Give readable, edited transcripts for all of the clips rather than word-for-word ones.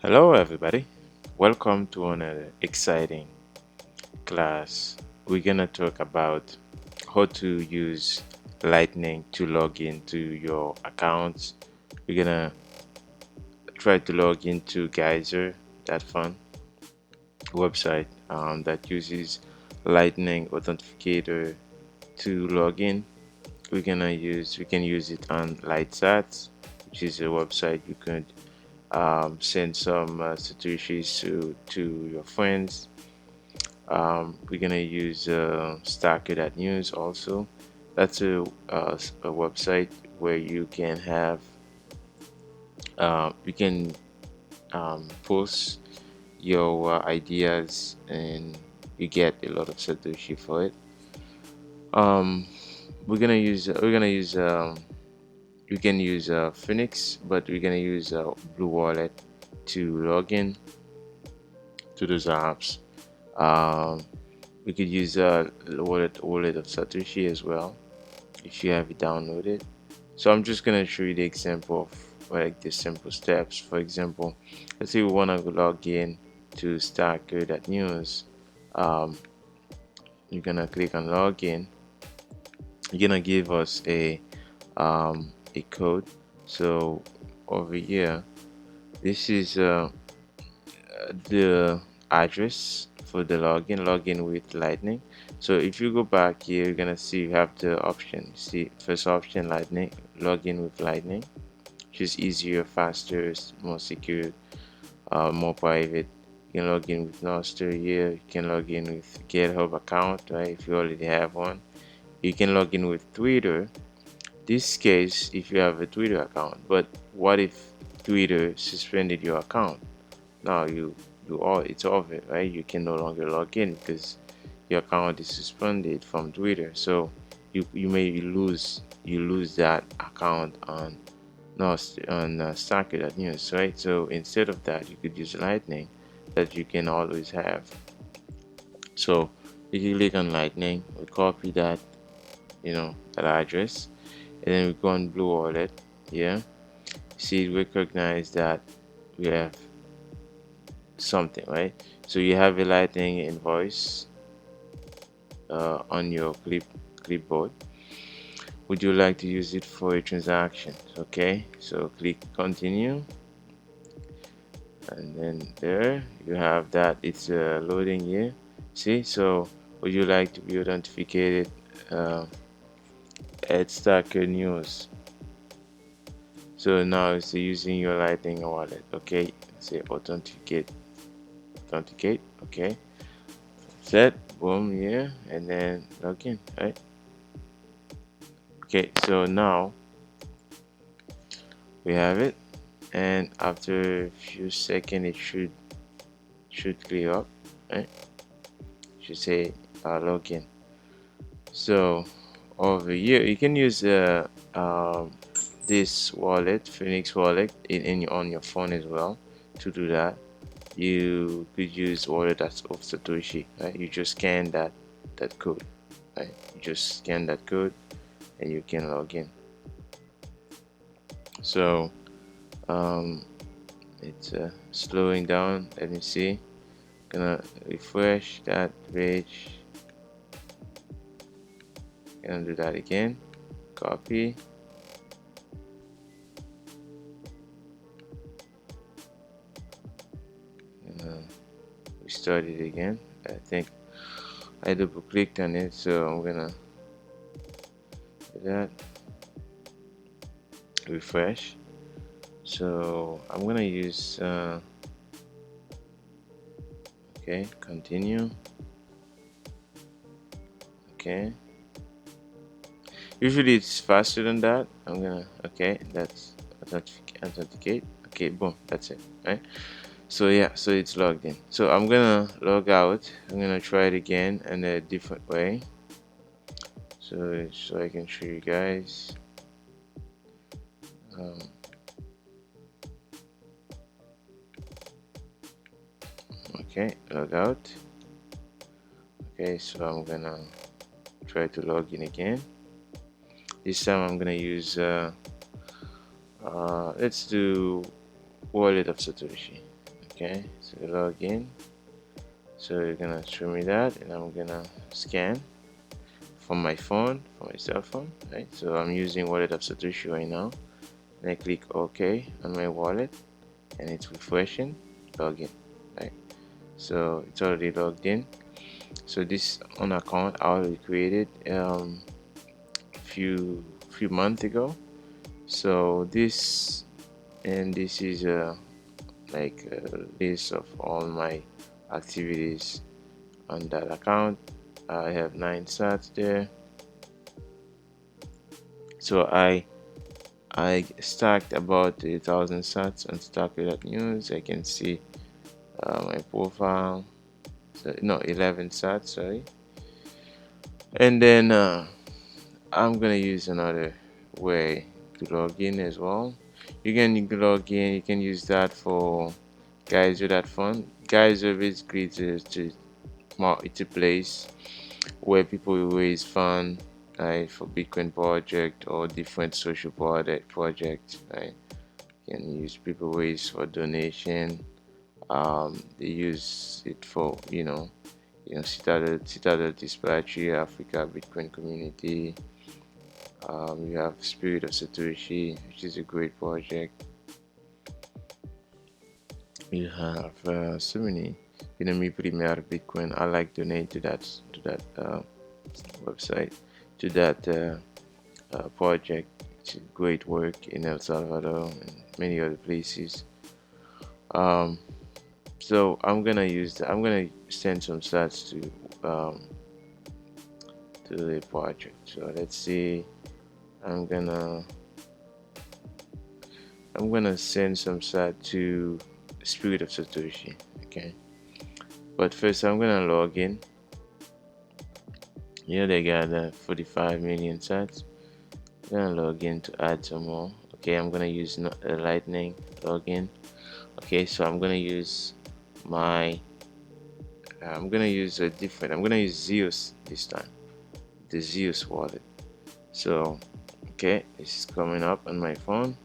Hello, everybody. Welcome to another exciting class. We're gonna talk about how to use Lightning to log into your accounts. We're gonna try to log into Geyser, that fun website that uses Lightning Authenticator to log in. We can use it on LightSats, which is a website you could send some satoshis to your friends. We're gonna use stacker.news also. That's a website where you can have you can post your ideas and you get a lot of satoshi for it. um, we're gonna use you can use Phoenix, but we're gonna use Blue Wallet to log in to those apps. um, we could use wallet of Satoshi as well if you have it downloaded. So I'm just gonna show you the example of like the simple steps. For example, let's say we wanna log in to stacker.news. um, you're gonna click on login. You're gonna give us a code. So over here, this is the address for the login with Lightning. So if you go back here, you're gonna see you have the option. See, first option, Lightning, login with Lightning, which is easier, faster, more secure, more private. You can log in with Nostr here. You can log in with GitHub account, right? If you already have one, you can log in with Twitter. This case, if you have a Twitter account, but what if Twitter suspended your account? Now you all it's over, right? You can no longer log in because your account is suspended from Twitter. So you may lose that account on no on Stacker.news, right? So instead of that, you could use Lightning that you can always have. So if you click on Lightning, we copy that, that address, and then we go on Blue Wallet. Yeah, see, recognize that we have something, right? So you have a Lightning invoice on your clipboard. Would you like to use it for a transaction? Okay, so click continue, and then there you have that. It's loading here. See, so would you like to be authenticated uh, at Stacker News? So now it's using your Lightning wallet. Okay, say authenticate. Okay, set, boom, yeah, and then log in, right? Okay, so now we have it, and after a few seconds it should clear up, right? Should say login. So over here you can use this wallet, Phoenix wallet, on your phone as well. To do that, you could use wallet of Satoshi, right? You just scan that code, right? You just scan that code and you can log in. So it's slowing down. Let me see. Gonna refresh that page. Gonna do that again. Copy. Gonna restart it again. I think I double clicked on it, so I'm gonna do that. Refresh. So I'm gonna use okay, continue. Okay, usually it's faster than that. I'm gonna okay, that's authenticate. Okay, boom, that's it, right? So yeah, so it's logged in. So I'm gonna log out. I'm gonna try it again in a different way, so I can show you guys. um, okay, log out. Okay, so I'm gonna try to log in again. This time I'm gonna use let's do wallet of Satoshi. Okay, so log in. So you're gonna show me that, and I'm gonna scan from my phone, from my cell phone, right? So I'm using Wallet of Satoshi right now, and I click OK on my wallet, and it's refreshing. Login, right? So it's already logged in. So this on account I already created few months ago. So this is like a list of all my activities on that account. I have 9 sats there. So I stacked about 1,000 sats on stacker.news. I can see my profile. So no, 11 sats, sorry. And then I'm gonna use another way to log in as well. You can log in. You can use that for Geyser.fund. Geyser basically it's a place where people raise fund, right, for Bitcoin project or different social projects, right. You can use people raise for donation. They use it for Citadel Dispatchy, Africa Bitcoin Community. You have Spirit of Satoshi, which is a great project. You have so many. Me Premier Bitcoin. I like donate to that website, to that project. It's a great work in El Salvador and many other places. Um, so I'm gonna use that. I'm gonna send some stats to the project. So let's see. I'm gonna I'm gonna send some sat to Spirit of Satoshi. Okay, but first I'm gonna log in. Here they got 45 million sats. I'm gonna log in to add some more. Okay, I'm gonna use Lightning login. Okay, so I'm gonna use my I'm gonna use a different. I'm gonna use Zeus this time, the Zeus wallet. So okay, this is coming up on my phone,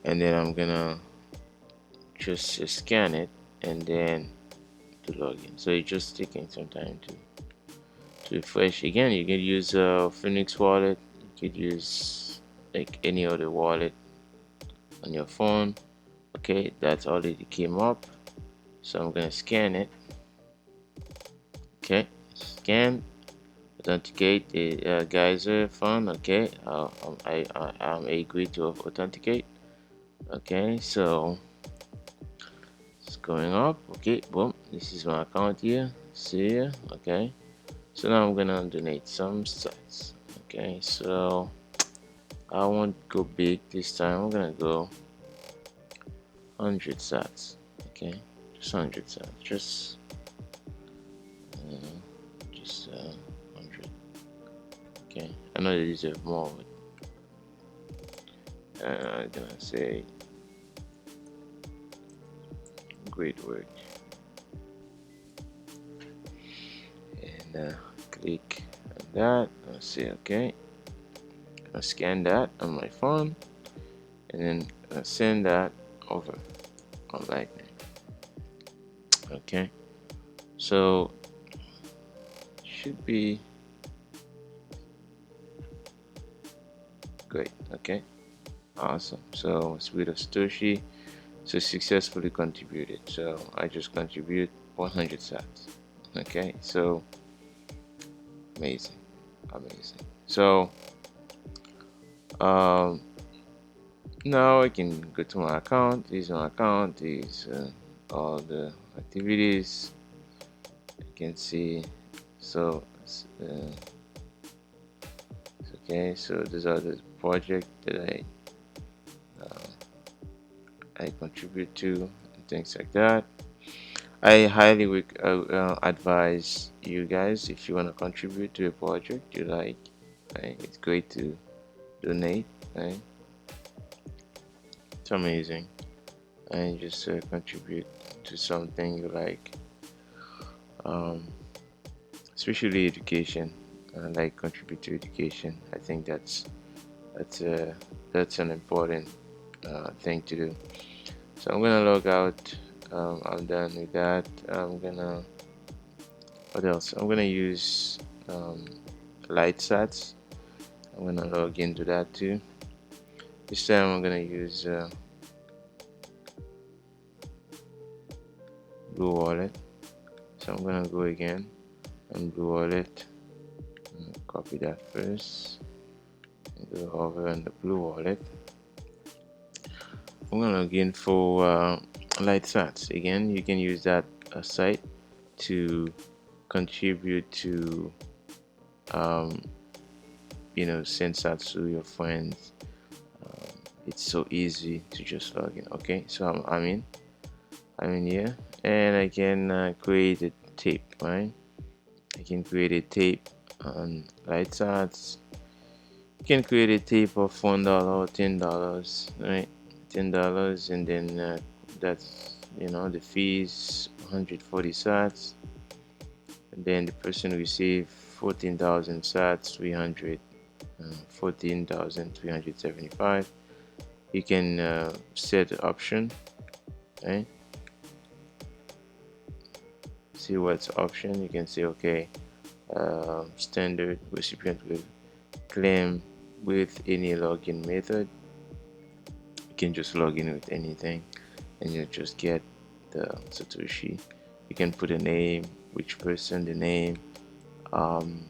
and then I'm gonna just scan it and then to log in. So it's just taking some time to refresh. Again, you can use Phoenix wallet. You could use like any other wallet on your phone. Okay, that's already came up. So I'm gonna scan it. Okay, scan, authenticate the geyser fund. Okay, I'm agree to authenticate. Okay, so it's going up. Okay, boom, this is my account here. See here. Okay, so now I'm gonna donate some sats. Okay, so I won't go big this time. I'm gonna go 100 sats. Okay, just 100 sats. Just 100. Okay, I know they deserve more, but I'm gonna say great work and click on that. I'll say okay. I'll scan that on my phone and then I'll send that over on Lightning. Okay, so should be great. Okay, awesome. So Sweet of Satoshi so successfully contributed. So I just contribute 100 sats. Okay, so amazing. So um now I can go to my account. This is my account. These all the activities you can see. So okay, so these are the project that uh, I contribute to and things like that. I highly advise you guys, if you want to contribute to a project you like, right? It's great to donate, right? It's amazing, and just contribute to something you like, um, especially education. Like contribute to education. I think that's that's an important thing to do. So I'm gonna log out. I'm done with that. What else? I'm gonna use um, LightSats. I'm gonna log into that too. This time I'm gonna use Blue Wallet. So I'm gonna go again on Blue Wallet. Copy that first. And go over on the Blue Wallet. I'm gonna log in for LightSats. Again, you can use that site to contribute to um, send sats to your friends. It's so easy to just log in. Okay, so I'm in here, and I can create a tape, right? I can create a tape on LightSats. You can create a tape of $1 or $10, right? $10, and then that's the fees 140 sats, and then the person receive 14,000 sats, 14,375. You can set the option, right? See what's option. You can say okay, standard recipient will claim with any login method. You can just log in with anything and you just get the Satoshi. You can put a name, which person, the name, um,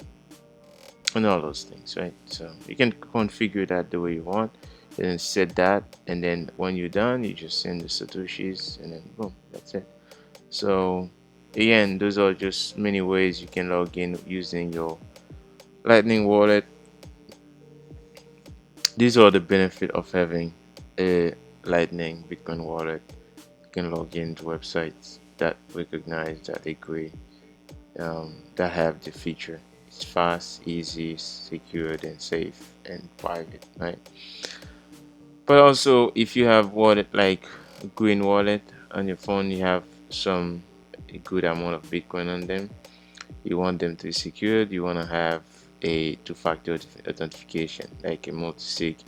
and all those things, right? So you can configure that the way you want and then set that, and then when you're done you just send the Satoshis, and then boom, that's it. So again, those are just many ways you can log in using your Lightning wallet. These are the benefit of having a Lightning Bitcoin wallet. You can log into websites that recognize, that agree, that have the feature. It's fast, easy, secured, and safe and private, right? But also, if you have wallet like a green wallet on your phone, you have a good amount of Bitcoin on them. You want them to be secured. You want to have a two-factor authentication, like a multi-sig.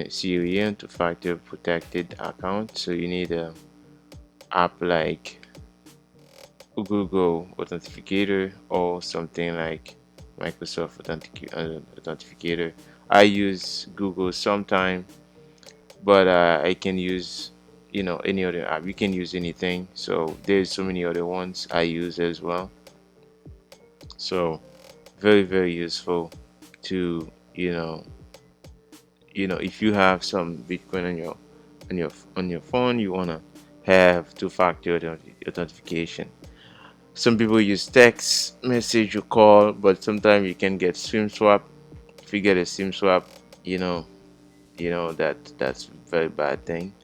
See here, two-factor protected account. So you need a app like Google Authenticator or something like Microsoft Authenticator. I use Google sometime, but I can use any other app. You can use anything. So there's so many other ones I use as well. So very very useful to if you have some Bitcoin on your phone, you wanna have two-factor authentication. Some people use text message or call, but sometimes you can get SIM swap. If you get a SIM swap, you know, that's very bad thing.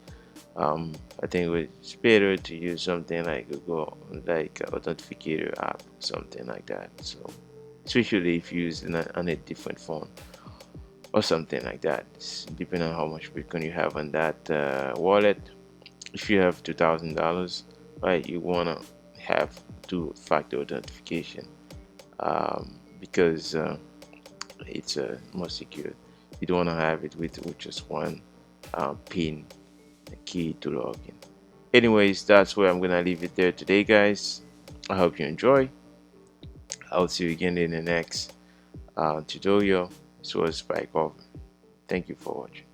I think it's better to use something like Google, like Authenticator app, something like that. So, especially if you use on a different phone or something like that, depending on how much Bitcoin you have on that wallet. If you have $2,000, right, you wanna have two-factor authentication, because it's more secure. You don't wanna have it with just one pin key to log in. Anyways, that's where I'm gonna leave it there today, guys. I hope you enjoy. I'll see you again in the next tutorial. This was Spike Over. Thank you for watching.